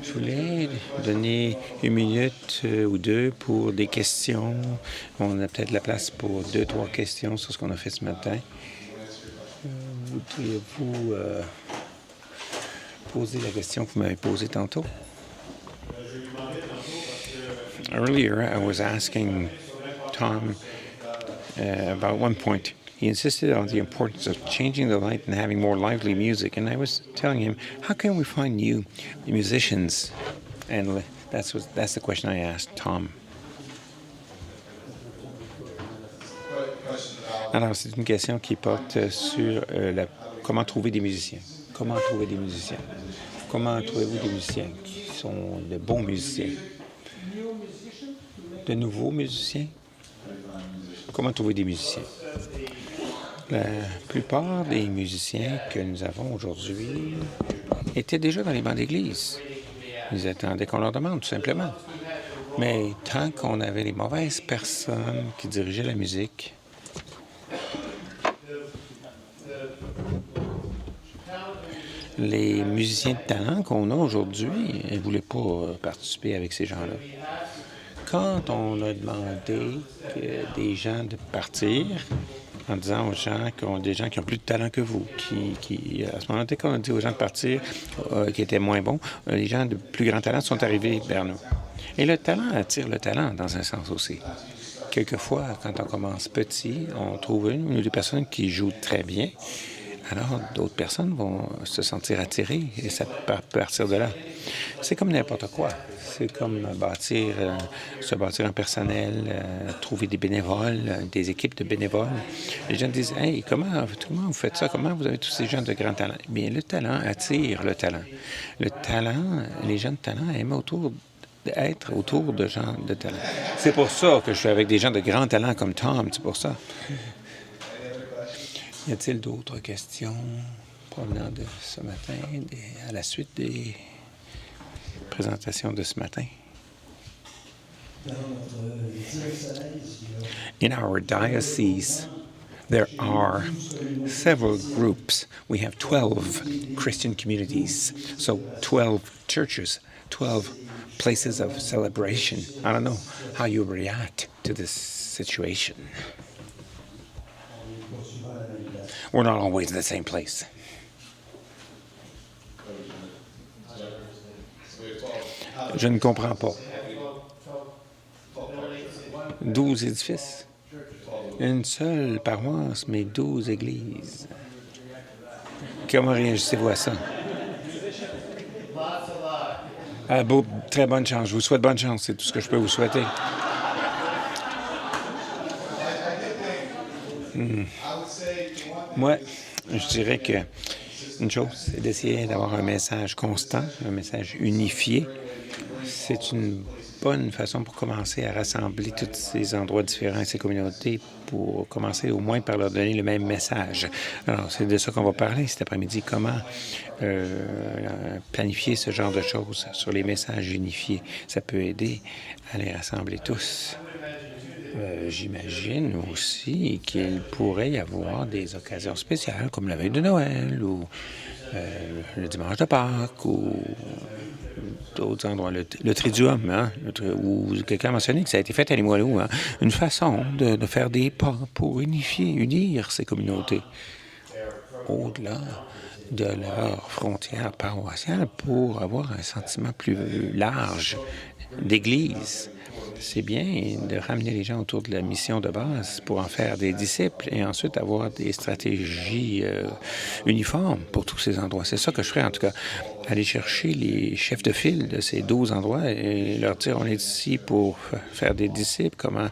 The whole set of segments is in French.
je voulais donner une minute ou deux pour des questions. On a peut-être la place pour 2-3 questions sur ce qu'on a fait ce matin. Voudriez-vous poser la question que vous m'avez posée tantôt? Earlier, I was asking Tom about one point. He insisted on the importance of changing the light and having more lively music. And I was telling him, how can we find new musicians? And that's the question I asked Tom. Alors, c'est une question qui porte sur comment trouver des musiciens. Comment trouver des musiciens? Comment trouvez-vous des musiciens qui sont de bons musiciens? De nouveaux musiciens? Comment trouver des musiciens? La plupart des musiciens que nous avons aujourd'hui étaient déjà dans les bancs d'église. Ils attendaient qu'on leur demande, tout simplement. Mais tant qu'on avait les mauvaises personnes qui dirigeaient la musique, les musiciens de talent qu'on a aujourd'hui ne voulaient pas participer avec ces gens-là. Quand on a demandé des gens de partir, en disant aux gens des gens qui ont plus de talent que vous, à ce moment-là, dès qu'on a dit aux gens de partir, qui étaient moins bons, les gens de plus grand talent sont arrivés vers nous. Et le talent attire le talent, dans un sens aussi. Quelquefois, quand on commence petit, on trouve une ou deux personnes qui jouent très bien. Alors, d'autres personnes vont se sentir attirées et ça peut partir de là. C'est comme n'importe quoi. C'est comme se bâtir un personnel, trouver des bénévoles, des équipes de bénévoles. Les gens disent, « Hey, comment vous faites ça? Comment vous avez tous ces gens de grand talent? » Bien, le talent attire le talent. Le talent, les gens de talent aiment être autour de gens de talent. C'est pour ça que je suis avec des gens de grand talent comme Tom, c'est pour ça. Y a-t-il d'autres questions provenant de ce matin, à la suite des présentations de ce matin? In our diocese, there are several groups. We have 12 Christian communities, so 12 churches, 12 places of celebration. I don't know how you react to this situation. We're not always in the same place. Je ne comprends pas. 12 édifices. Une seule paroisse, mais 12 églises. Comment réagissez-vous à ça? Très bonne chance. Je vous souhaite bonne chance. C'est tout ce que je peux vous souhaiter. Moi, je dirais que une chose, c'est d'essayer d'avoir un message constant, un message unifié. C'est une bonne façon pour commencer à rassembler tous ces endroits différents, ces communautés, pour commencer au moins par leur donner le même message. Alors, c'est de ça qu'on va parler cet après-midi. Comment planifier ce genre de choses sur les messages unifiés. Ça peut aider à les rassembler tous. J'imagine aussi qu'il pourrait y avoir des occasions spéciales, comme la veille de Noël ou le dimanche de Pâques ou d'autres endroits. Le Triduum, hein, où quelqu'un a mentionné que ça a été fait à Limoilou. Hein, une façon de faire des pas pour unir ces communautés au-delà de leurs frontières paroissiales pour avoir un sentiment plus large d'Église. C'est bien de ramener les gens autour de la mission de base pour en faire des disciples et ensuite avoir des stratégies uniformes pour tous ces endroits. C'est ça que je ferais, en tout cas. Aller chercher les chefs de file de ces 12 endroits et leur dire, on est ici pour faire des disciples, comment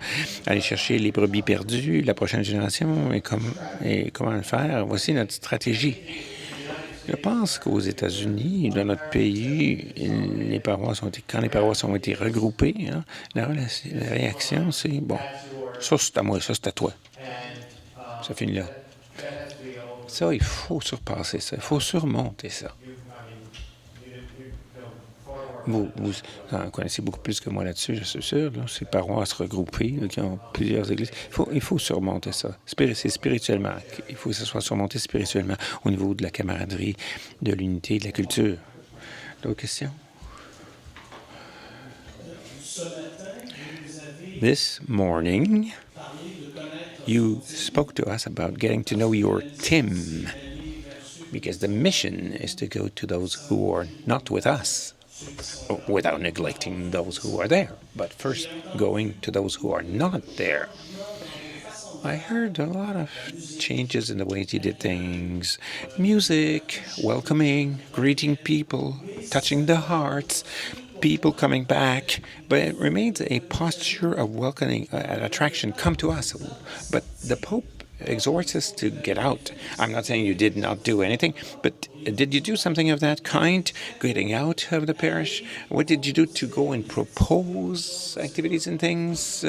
aller chercher les brebis perdues, la prochaine génération et comment le faire. Voici notre stratégie. Je pense qu'aux États-Unis, dans notre pays, quand les paroisses ont été regroupées, hein, la réaction, c'est bon, ça c'est à moi, ça c'est à toi. Ça finit là. Ça, il faut surpasser ça, il faut surmonter ça. Vous en connaissez beaucoup plus que moi là-dessus, je suis sûr. Là, ces paroisses regroupées là, qui ont plusieurs églises. Il faut surmonter ça. C'est spirituellement. Il faut que ça soit surmonté spirituellement au niveau de la camaraderie, de l'unité, de la culture. D'autres questions? This morning, you spoke to us about getting to know your Tim, because the mission is to go to those who are not with us, without neglecting those who are there, but first going to those who are not there. I heard a lot of changes in the ways you did things. Music, welcoming, greeting people, touching the hearts, people coming back. But it remains a posture of welcoming, an attraction. Come to us. But the Pope exhorts us to get out. I'm not saying you did not do anything, but did you do something of that kind, getting out of the parish? What did you do to go and propose activities and things?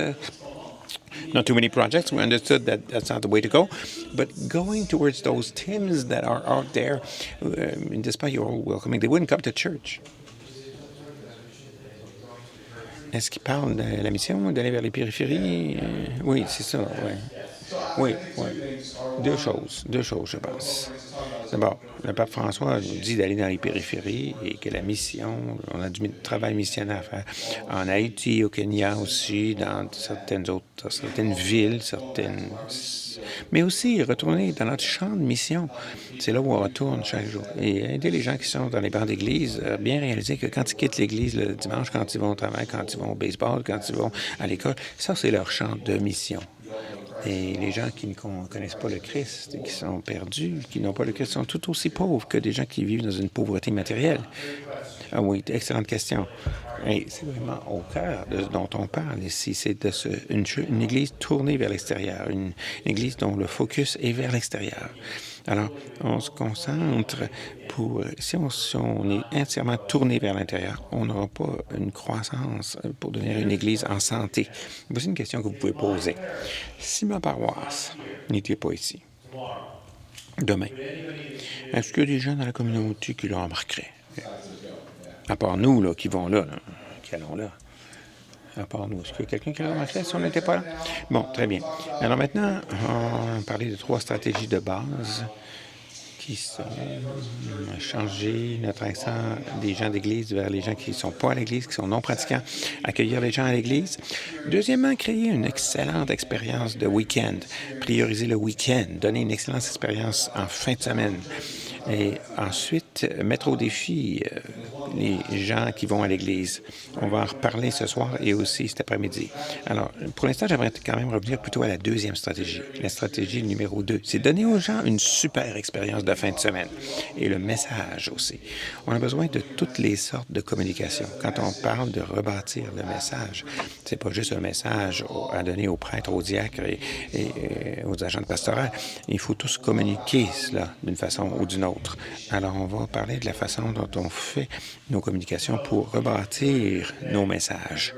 Not too many projects. We understood that that's not the way to go. But going towards those Tims that are out there, despite your welcoming, they wouldn't come to church. Est-ce qu'il parle de la mission, d'aller vers les périphéries? Oui, c'est ça, oui. Oui, oui. Deux choses, je pense. D'abord, le pape François nous dit d'aller dans les périphéries et que la mission, on a du travail missionnaire à faire en Haïti, au Kenya aussi, dans certaines villes, mais aussi retourner dans notre champ de mission. C'est là où on retourne chaque jour. Et aider les gens qui sont dans les bancs d'église à bien réaliser que quand ils quittent l'église le dimanche, quand ils vont au travail, quand ils vont au baseball, quand ils vont à l'école, ça, c'est leur champ de mission. Et les gens qui ne connaissent pas le Christ et qui sont perdus, qui n'ont pas le Christ, sont tout aussi pauvres que des gens qui vivent dans une pauvreté matérielle. Ah oui, excellente question. Et c'est vraiment au cœur de ce dont on parle ici. C'est une église tournée vers l'extérieur, une église dont le focus est vers l'extérieur. Alors, on se concentre si on est entièrement tourné vers l'intérieur, on n'aura pas une croissance pour devenir une église en santé. Voici une question que vous pouvez poser. Si ma paroisse n'était pas ici, demain, est-ce qu'il y a des gens dans la communauté qui le remarqueraient? À part nous, là, qui vont là, qui allons là. À part nous, est-ce qu'il y a quelqu'un qui le remarquerait si on n'était pas là? Bon, très bien. Alors maintenant, on va parler de 3 stratégies de base qui sont changer notre accent des gens d'église vers les gens qui ne sont pas à l'église, qui sont non pratiquants, accueillir les gens à l'église. Deuxièmement, créer une excellente expérience de week-end, prioriser le week-end, donner une excellente expérience en fin de semaine. Et ensuite, mettre au défi les gens qui vont à l'église. On va en reparler ce soir et aussi cet après-midi. Alors, pour l'instant, j'aimerais quand même revenir plutôt à la deuxième stratégie. La stratégie numéro 2, c'est donner aux gens une super expérience de fin de semaine. Et le message aussi. On a besoin de toutes les sortes de communication. Quand on parle de rebâtir le message, c'est pas juste un message à donner aux prêtres, aux diacres et aux agents de pastoral. Il faut tous communiquer cela d'une façon ou d'une autre. Alors, on va parler de la façon dont on fait nos communications pour rebâtir nos messages.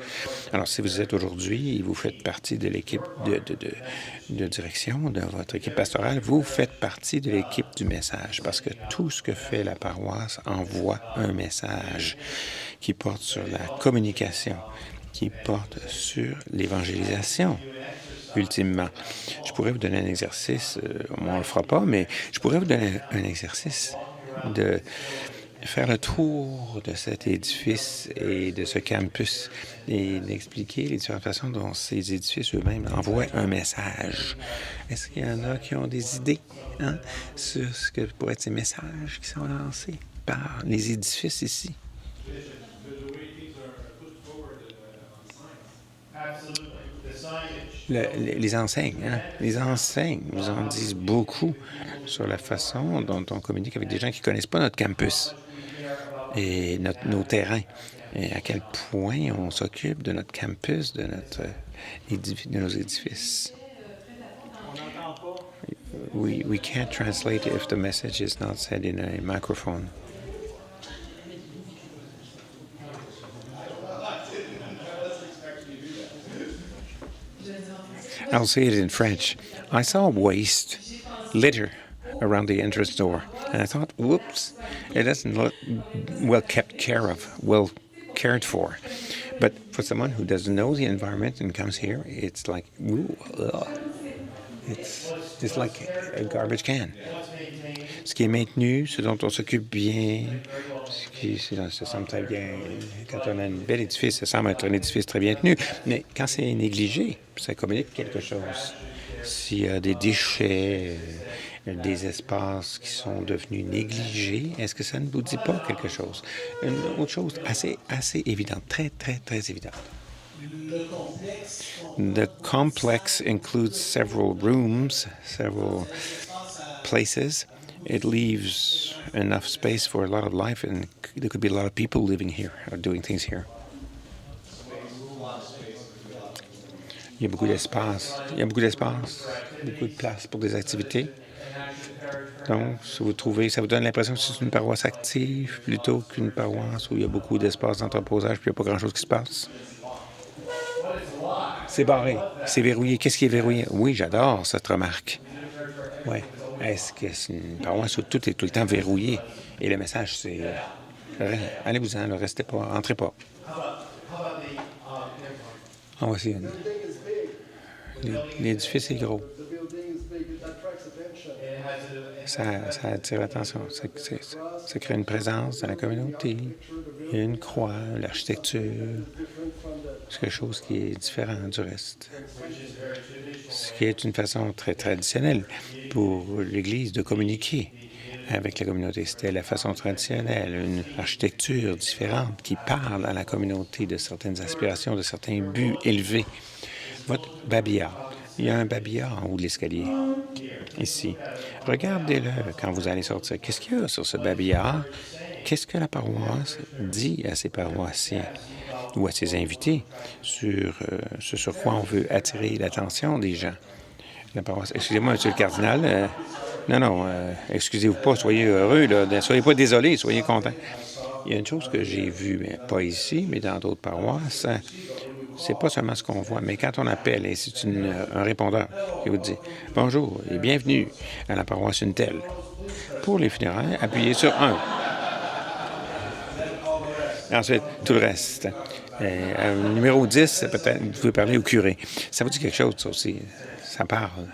Alors, si vous êtes aujourd'hui et vous faites partie de l'équipe de direction, de votre équipe pastorale, vous faites partie de l'équipe du message parce que tout ce que fait la paroisse envoie un message qui porte sur la communication, qui porte sur l'évangélisation. Ultimement. Je pourrais vous donner un exercice, on ne le fera pas, mais je pourrais vous donner un exercice de faire le tour de cet édifice et de ce campus et d'expliquer les différentes façons dont ces édifices eux-mêmes envoient un message. Est-ce qu'il y en a qui ont des idées sur ce que pourraient être ces messages qui sont lancés par les édifices ici? Les enseignes, les enseignes nous en disent beaucoup sur la façon dont on communique avec des gens qui ne connaissent pas notre campus et nos terrains, et à quel point on s'occupe de notre campus, de nos édifices. We can't translate if the message is not said in a microphone. I'll say it in French. I saw waste, litter around the entrance door, and I thought, whoops, it doesn't look well kept care of, well cared for. But for someone who doesn't know the environment and comes here, it's like, ooh, ugh. It's like a garbage can. Ce qui est maintenu, ce dont on s'occupe bien, ça semble très bien. Quand on a un bel édifice, ça semble être un édifice très bien tenu. Mais quand c'est négligé, ça communique quelque chose. S'il y a des déchets, des espaces qui sont devenus négligés, est-ce que ça ne vous dit pas quelque chose? Une autre chose assez évidente, très, très, très évidente. The complex includes several rooms, several places. It leaves enough space for a lot of life, and there could be a lot of people living here or doing things here. Il y a beaucoup d'espace. Beaucoup de place pour des activités. Donc, si vous trouvez, ça vous donne l'impression que c'est une paroisse active plutôt qu'une paroisse où il y a beaucoup d'espace d'entreposage puis il n'y a pas grand-chose qui se passe. C'est barré, c'est verrouillé. Qu'est-ce qui est verrouillé? Oui, j'adore cette remarque. Oui. Est-ce que c'est une paroisse où tout est tout le temps verrouillé? Et le message, c'est allez-vous-en, ne restez pas, entrez pas. En voici une. L'édifice est gros. Ça attire l'attention. Ça crée une présence dans la communauté. Il y a une croix, l'architecture. C'est quelque chose qui est différent du reste. Ce qui est une façon très traditionnelle pour l'Église de communiquer avec la communauté. C'était la façon traditionnelle, une architecture différente qui parle à la communauté de certaines aspirations, de certains buts élevés. Votre babillard. Il y a un babillard en haut de l'escalier, ici. Regardez-le quand vous allez sortir. Qu'est-ce qu'il y a sur ce babillard? Qu'est-ce que la paroisse dit à ses paroissiens ou à ses invités sur ce sur quoi on veut attirer l'attention des gens? La paroisse. Excusez-moi, Monsieur le cardinal. Non, excusez-vous pas, soyez heureux, là. Soyez pas désolés, soyez contents. Il y a une chose que j'ai vue, mais pas ici, mais dans d'autres paroisses. C'est pas seulement ce qu'on voit, mais quand on appelle, et c'est un répondeur qui vous dit « Bonjour et bienvenue à la paroisse une telle ». Pour les funérailles, appuyez sur 1. Ensuite, tout le reste. Numéro 10, peut-être, vous pouvez parler au curé. Ça vous dit quelque chose, ça aussi. Ça parle.